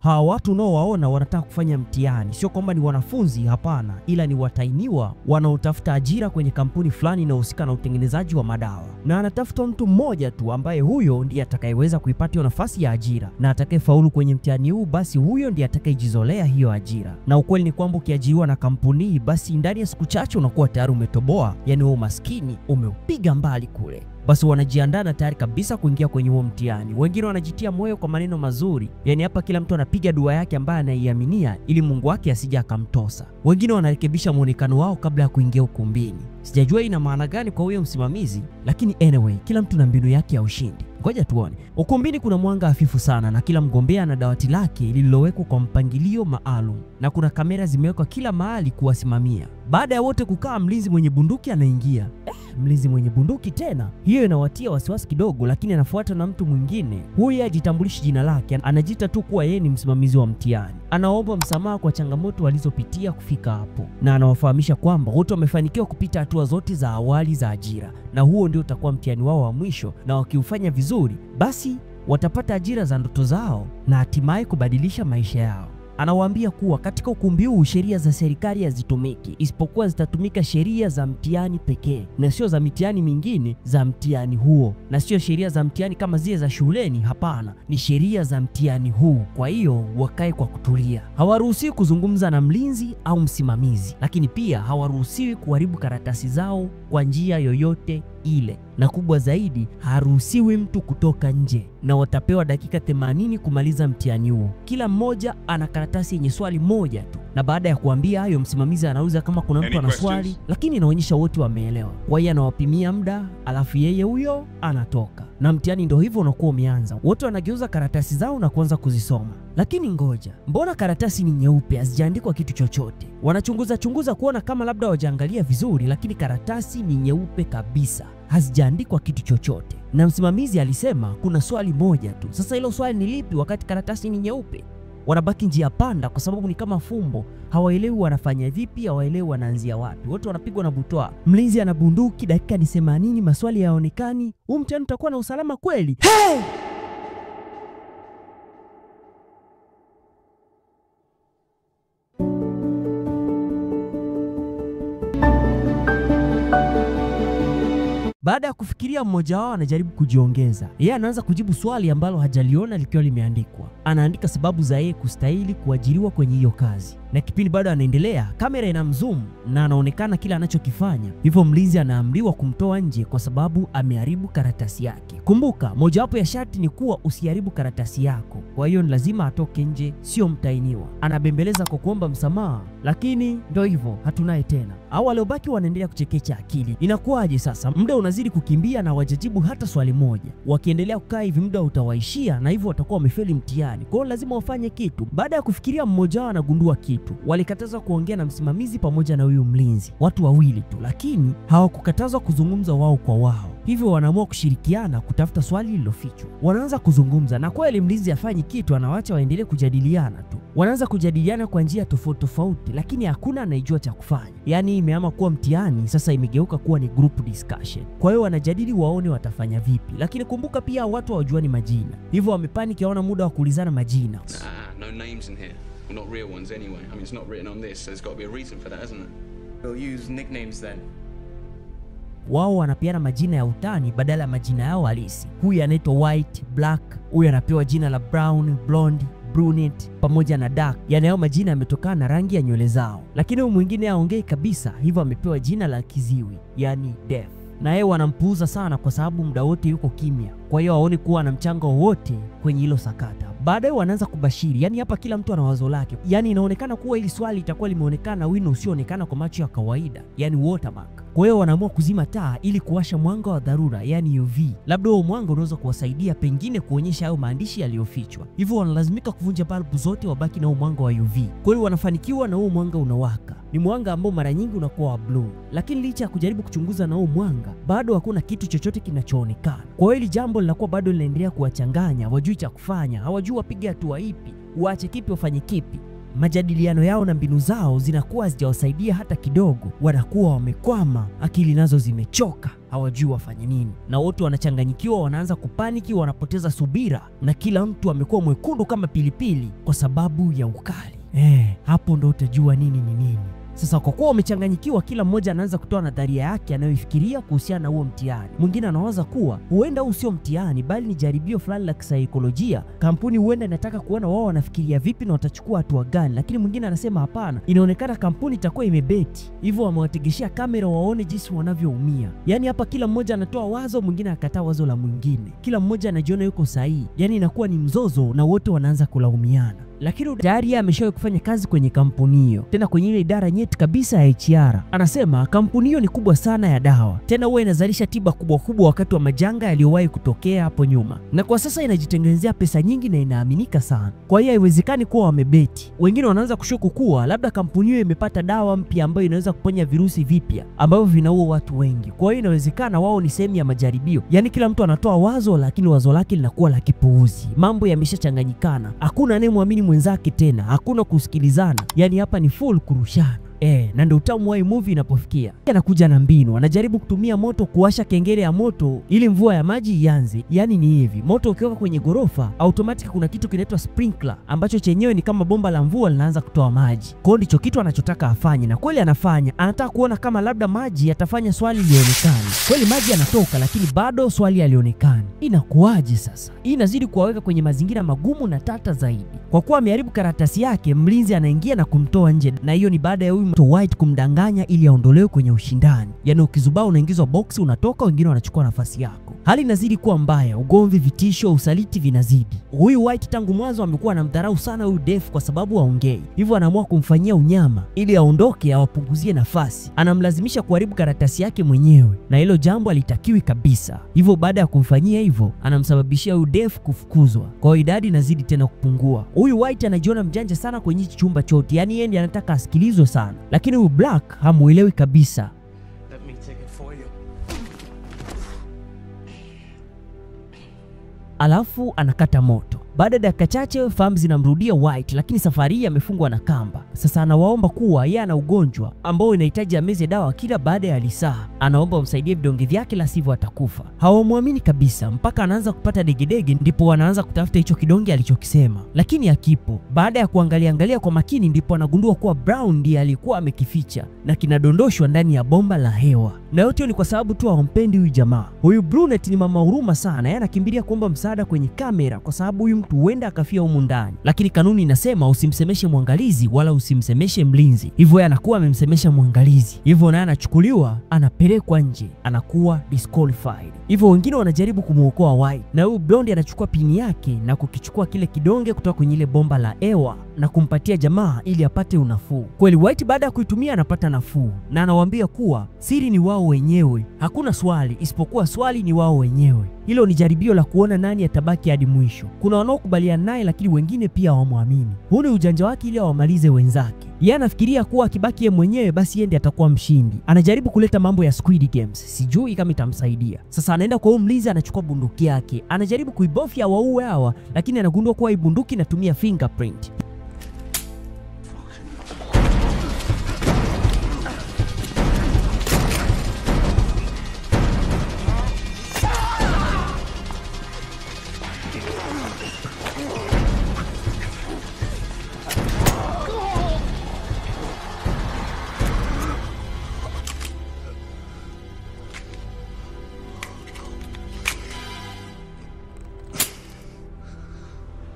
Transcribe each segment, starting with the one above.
Hawa watu unaowaona wanataka kufanya mtihani, sio kwamba ni wanafunzi, hapana, ila ni watainiwa wanaotafuta ajira kwenye kampuni fulani inayohusika na utengenezaji wa madawa. Na anatafuta mtu mmoja tu ambaye huyo ndiye atakayeweza kuipata hiyo nafasi ya ajira, na atakayefaulu kwenye mtihani huu basi huyo ndiye atakayejizolea hiyo ajira. Na ukweli ni kwamba ukiajiriwa na kampuni hii basi ndani ya siku chache unakuwa tayari umetoboa, yani wewe umaskini umeupiga mbali kule. Basi wanajiandaa na tayari kabisa kuingia kwenye huo mtihani. Wengine wanajitia moyo kwa maneno mazuri, yani hapa kila mtu anapiga dua yake ambaye anaiaminia ili Mungu wake asije akamtosa. Wengine wanarekebisha muonekano wao kabla ya kuingia ukumbini. Sijajua ina maana gani kwa huyo msimamizi, lakini anyway, kila mtu na mbinu yake ya ushindi. Ngoja tuone. Ukumbini kuna mwanga hafifu sana na kila mgombea ana dawati lake lililowekwa kwa mpangilio maalum, na kuna kamera zimewekwa kila mahali kuwasimamia. Baada ya wote kukaa, mlinzi mwenye bunduki anaingia. Mlinzi mwenye bunduki tena? Hiyo inawatia wasiwasi kidogo, lakini anafuata na mtu mwingine. Huyu hajitambulishi jina lake, anajiita tu kuwa yeye ni msimamizi wa mtihani. Anaomba msamaha kwa changamoto walizopitia kufika hapo, na anawafahamisha kwamba wote wamefanikiwa kupita hatua zote za awali za ajira, na huo ndio utakuwa mtihani wao wa mwisho, na wakiufanya vizuri basi watapata ajira za ndoto zao na hatimaye kubadilisha maisha yao. Anawaambia kuwa katika ukumbi huu sheria za serikali hazitumiki, isipokuwa zitatumika sheria za mtihani pekee, na sio za mitihani mingine za mtihani huo, na sio sheria za mtihani kama zile za shuleni, hapana, ni sheria za mtihani huu. Kwa hiyo wakae kwa kutulia. Hawaruhusiwi kuzungumza na mlinzi au msimamizi, lakini pia hawaruhusiwi kuharibu karatasi zao kwa njia yoyote ile, na kubwa zaidi, haruhusiwi mtu kutoka nje, na watapewa dakika 80 kumaliza mtihani huo. Kila mmoja ana karatasi yenye swali moja tu, na baada ya kuambia hayo, msimamizi anauliza kama kuna mtu ana swali, lakini inaonyesha wote wameelewa. Kwa hiyo anawapimia muda, alafu yeye huyo anatoka, na mtihani ndio hivyo unakuwa umeanza. Wote wanageuza karatasi zao na kuanza kuzisoma. Lakini ngoja, mbona karatasi ni nyeupe, hazijaandikwa kitu chochote? Wanachunguza kuona kama labda hawajaangalia vizuri, lakini karatasi ni nyeupe kabisa, hazijaandikwa kitu chochote. Na msimamizi alisema kuna swali moja tu. Sasa hilo swali ni lipi wakati karatasi ni nyeupe? Wanabaki njia panda kwa sababu ni kama fumbo. Hawaelewi wanafanya vipi, hawaelewi wanaanzia wapi. Wote wanapigwa na butwaa. Mlinzi ana bunduki, dakika ni 80, maswali hayaonekani. Huu mtihani utakuwa na usalama kweli? Hey! Baada ya kufikiria, mmoja wao anajaribu kujiongeza. Yeye anaanza kujibu swali ambalo hajaliona likiwa limeandikwa. Anaandika sababu za yeye kustahili kuajiriwa kwenye hiyo kazi. Na kipindi bado anaendelea, kamera inamzoom na anaonekana kila anachokifanya. Hivyo mlinzi anaamriwa kumtoa nje kwa sababu ameharibu karatasi yake. Kumbuka, mojawapo ya sharti ni kuwa usiharibu karatasi yako. Kwa hiyo ni lazima atoke nje, sio mtainiwa. Anabembeleza kwa kuomba msamaha, lakini ndio hivyo, hatunaye tena. Hao waliobaki wanaendelea kuchekecha akili. Inakuwaje sasa? Muda unazidi kukimbia na hawajajibu hata swali moja. Wakiendelea kukaa hivi, muda utawaishia na hivyo watakuwa wamefeli mtihani. Kwa hiyo lazima wafanye kitu. Baada ya kufikiria, mmoja wao anagundua kitu. Walikatazwa kuongea na msimamizi pamoja na huyu mlinzi, watu wawili tu, lakini hawakukatazwa kuzungumza wao kwa wao. Hivyo wanaamua kushirikiana kutafuta swali lililofichwa. Wanaanza kuzungumza, na kweli mlinzi hafanyi kitu, anawaacha waendelee kujadiliana tu. Wanaanza kujadiliana kwa njia tofauti tofauti, lakini hakuna anayejua cha kufanya. Yaani imeama kuwa mtihani, sasa imegeuka kuwa ni group discussion. Kwa hiyo wanajadili waone watafanya vipi. Lakini kumbuka pia watu hawajuani majina. Hivyo wamepaniki, hawana muda wa kuulizana majina. No names in here. Well, not real ones anyway. I mean, it's not written on this, so there's got to be a reason for that, hasn't it? We'll use nicknames then. Wao wanapeana majina ya utani badala ya majina yao halisi. Huyu anaitwa White, Black, huyu anapewa jina la Brown, Blonde, Brunette pamoja na Dark. Yaani hayo majina yametokana na rangi ya nywele zao. Lakini huyu mwingine haongei kabisa, hivyo amepewa jina la kiziwi, yani Deaf. Na yeye wanampuuza sana kwa sababu muda wote yuko kimya. Kwa hiyo haoni kuwa na mchango wowote kwenye hilo sakata. Baadaye wanaanza kubashiri, yani hapa kila mtu ana wazo lake. Yani inaonekana kuwa hili swali litakuwa limeonekana wino usioonekana kwa macho ya kawaida, yani watermark. Kwa hiyo wanaamua kuzima taa ili kuwasha mwanga wa dharura, yani UV. Labda huo mwanga unaweza kuwasaidia pengine kuonyesha hayo maandishi yaliyofichwa. Hivyo wanalazimika kuvunja balbu zote wabaki na huo mwanga wa UV. Kwa hiyo wanafanikiwa na huo mwanga unawaka. Ni mwanga ambao mara nyingi unakuwa wa blue. Lakini licha ya kujaribu kuchunguza na huo mwanga, bado hakuna kitu chochote kinachoonekana. Kwa hiyo hili jambo linakuwa bado linaendelea kuwachanganya, hawajui cha kufanya, hawajui wapige hatua ipi, waache kipi wafanye kipi. Majadiliano yao na mbinu zao zinakuwa hazijawasaidia hata kidogo. Wanakuwa wamekwama, akili nazo zimechoka. hawajui wafanye nini, na wote wanachanganyikiwa, wanaanza kupaniki, wanapoteza subira, na kila mtu amekuwa mwekundu kama pilipili kwa sababu ya ukali. Hapo ndo utajua nini ni nini. Sasa kwa kuwa wamechanganyikiwa, kila mmoja anaanza kutoa nadharia yake anayoifikiria kuhusiana na huo mtihani. Mwingine anawaza kuwa huenda huu sio mtihani bali ni jaribio fulani la kisaikolojia. Kampuni huenda inataka kuona wao wanafikiria vipi na watachukua hatua gani. Lakini mwingine anasema hapana, inaonekana kampuni itakuwa imebeti, hivyo wamewategeshea kamera waone jinsi wanavyoumia. Yaani hapa kila mmoja anatoa wazo, mwingine akataa wazo la mwingine. Kila mmoja anajiona yuko sahihi. Yaani inakuwa ni mzozo na wote wanaanza kulaumiana. Lakini tayari ameshawahi kufanya kazi kwenye kampuni hiyo, tena kwenye ile idara nyeti kabisa ya HR. Anasema kampuni hiyo ni kubwa sana ya dawa, tena huwa inazalisha tiba kubwa kubwa wakati wa majanga yaliyowahi kutokea hapo nyuma, na kwa sasa inajitengenezea pesa nyingi na inaaminika sana. Kwa hiyo haiwezekani kuwa wamebeti. Wengine wanaanza kushuku kuwa labda kampuni hiyo imepata dawa mpya ambayo inaweza kuponya virusi vipya ambavyo vinaua watu wengi. Kwa hiyo inawezekana wao ni sehemu ya majaribio. Yaani kila mtu anatoa wazo, lakini wazo lake linakuwa la kipuuzi. Mambo yameshachanganyikana, hakuna anayemwamini mwenzake tena, hakuna kusikilizana. Yaani hapa ni full kurushana. Na ndio utamu wa hii movie inapofikia. Anakuja na mbinu, anajaribu kutumia moto kuwasha kengele ya moto ili mvua ya maji ianze. Yaani ni hivi, moto ukiweka kwenye gorofa, automatic kuna kitu kinaitwa sprinkler ambacho chenyewe ni kama bomba la mvua linaanza kutoa maji. Kwa hiyo ndicho kitu anachotaka afanye, na kweli anafanya. Anataka kuona kama labda maji yatafanya swali lionekane. Kweli maji yanatoka, lakini bado swali halionekani. Inakuwaje sasa? Hii inazidi kuwaweka kwenye mazingira magumu na tata zaidi. Kwa kuwa ameharibu karatasi yake, mlinzi anaingia na kumtoa nje, na hiyo ni baada ya huyu White kumdanganya ili aondolewe kwenye ushindani. Yaani ukizubaa unaingizwa box, unatoka, wengine wanachukua nafasi yako. Hali inazidi kuwa mbaya, ugomvi, vitisho, usaliti vinazidi. Huyu White tangu mwanzo amekuwa anamdharau sana huyu Def kwa sababu haongei. Hivyo anaamua kumfanyia unyama ili aondoke, awapunguzie nafasi. Anamlazimisha kuharibu karatasi yake mwenyewe, na hilo jambo halitakiwi kabisa. Hivyo baada ya kumfanyia hivyo, anamsababishia huyu Def kufukuzwa. Kwa hiyo idadi inazidi tena kupungua. Huyu White anajiona mjanja sana kwenye chumba chote. Yaani yeye ndiye anataka asikilizwe sana. Lakini huyu Black hamuelewi kabisa. Let me take it for you. Alafu anakata moto. Baada ya dakika chache fahamu zinamrudia White, lakini safari hii amefungwa na kamba. Sasa anawaomba kuwa yeye ana ugonjwa ambao inahitaji ameze dawa kila baada ya lisaa. Anaomba wamsaidie vidonge vyake, la sivyo atakufa. Hawamwamini kabisa mpaka anaanza kupata degedege, ndipo wanaanza kutafuta hicho kidonge alichokisema, lakini hakipo. Baada ya kuangalia kwa makini, ndipo anagundua kuwa Brown ndiye alikuwa amekificha na kinadondoshwa ndani ya bomba la hewa. Na yote ni kwa sababu tu hawampendi huyu jamaa. Huyu Brunette ni mama huruma sana, yeye anakimbilia kuomba msaada kwenye kamera kwa sababu huyu mtu huenda akafia humu ndani. Lakini kanuni inasema usimsemeshe mwangalizi wala usimsemeshe mlinzi. Hivyo yeye anakuwa amemsemesha mwangalizi. Hivyo naye anachukuliwa, anapelekwa nje, anakuwa disqualified. Hivyo wengine wanajaribu kumuokoa White, na huyu Blonde anachukua pini yake na kukichukua kile kidonge kutoka kwenye ile bomba la hewa na kumpatia jamaa ili apate unafuu. Kweli White baada ya kuitumia anapata nafuu, na anawaambia kuwa siri ni wao wenyewe. Hakuna swali isipokuwa swali ni wao wenyewe. Hilo ni jaribio la kuona nani atabaki hadi mwisho. Kuna wanaokubaliana naye, lakini wengine pia hawamwamini. Huu ni ujanja wake ili awamalize wenzake. Yeye anafikiria kuwa akibaki yeye mwenyewe basi yeye ndiye atakuwa mshindi. Anajaribu kuleta mambo ya Squid Games, sijui kama itamsaidia. Sasa anaenda kwa huyu mlinzi, anachukua bunduki yake, anajaribu kuibofya waue hawa, lakini anagundua kuwa hii bunduki inatumia fingerprint.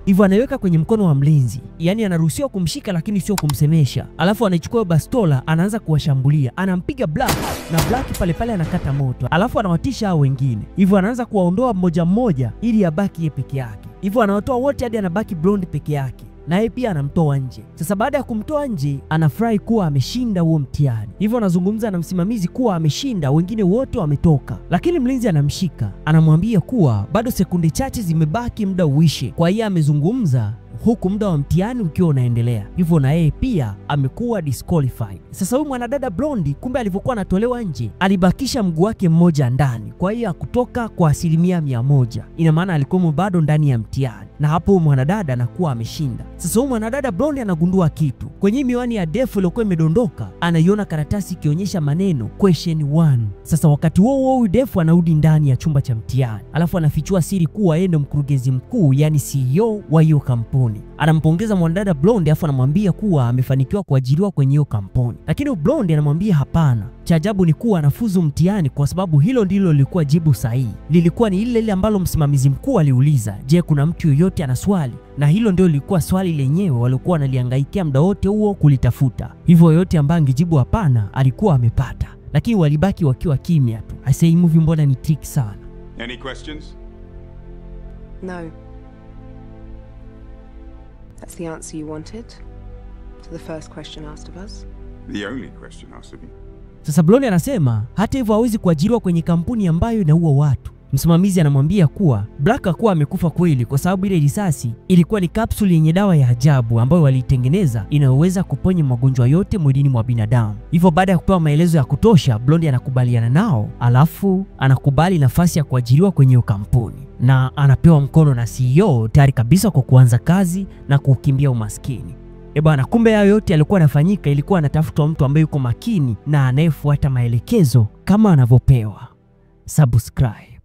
Hivyo anaiweka kwenye mkono wa mlinzi. Yaani anaruhusiwa kumshika lakini sio kumsemesha. Alafu anaichukua bastola, anaanza kuwashambulia. Anampiga Black na Black pale pale anakata moto. Alafu anawatisha hao wengine. Hivyo anaanza kuwaondoa mmoja mmoja ili abaki yeye peke yake. Hivyo anawatoa wote hadi anabaki Blonde peke yake. Na yeye pia anamtoa nje. Sasa baada ya kumtoa nje, anafurahi kuwa ameshinda huo mtihani. Hivyo anazungumza na msimamizi kuwa ameshinda, wengine wote wametoka. Lakini mlinzi anamshika, anamwambia kuwa bado sekunde chache zimebaki muda uishe. Kwa hiyo amezungumza huku muda wa mtihani ukiwa unaendelea. Hivyo na yeye pia amekuwa disqualified. Sasa huyu mwanadada Blonde kumbe alivyokuwa anatolewa nje, alibakisha mguu wake mmoja ndani. Kwa hiyo hakutoka kwa 100%. Ina maana alikuwa bado ndani ya mtihani. Na hapo mwanadada anakuwa ameshinda. Sasa huyu mwanadada Blonde anagundua kitu. Kwenye miwani ya Def iliyokuwa imedondoka, anaiona karatasi ikionyesha maneno question 1. Sasa wakati huo Def anarudi ndani ya chumba cha mtihani. Alafu anafichua siri kuwa yeye ndo mkurugenzi mkuu, yani CEO wa hiyo kampuni. Anampongeza mwanadada Blonde afu anamwambia kuwa amefanikiwa kuajiriwa kwenye hiyo kampuni. Lakini Blonde anamwambia hapana. Cha ajabu ni kuwa anafuzu mtihani kwa sababu hilo ndilo lilikuwa jibu sahihi. Lilikuwa ni ile ambalo msimamizi mkuu aliuliza, je, kuna mtu yoyote ana swali? Na hilo ndio lilikuwa swali lenyewe walikuwa wanalihangaikia muda wote huo kulitafuta. Hivyo yote ambaye angejibu hapana alikuwa amepata. Lakini walibaki wakiwa kimya tu. I say movie mbona ni trick sana. Any questions? No. That's the answer you wanted to the first question asked of us. The only question asked of you. Sasa Blonde anasema hata hivyo hawezi kuajiriwa kwenye kampuni ambayo inaua watu. Msimamizi anamwambia kuwa Black hakuwa amekufa kweli kwa sababu ile risasi ilikuwa ni kapsuli yenye dawa ya ajabu ambayo walitengeneza inayoweza kuponya magonjwa yote mwilini mwa binadamu. Hivyo baada ya kupewa maelezo ya kutosha, Blonde anakubaliana nao, alafu anakubali nafasi ya kuajiriwa kwenye hiyo kampuni na anapewa mkono na CEO tayari kabisa kwa kuanza kazi na kukimbia umaskini. Bwana, kumbe hayo yote yalikuwa yanafanyika ilikuwa anatafutwa mtu ambaye yuko makini na anayefuata maelekezo kama anavyopewa. Subscribe.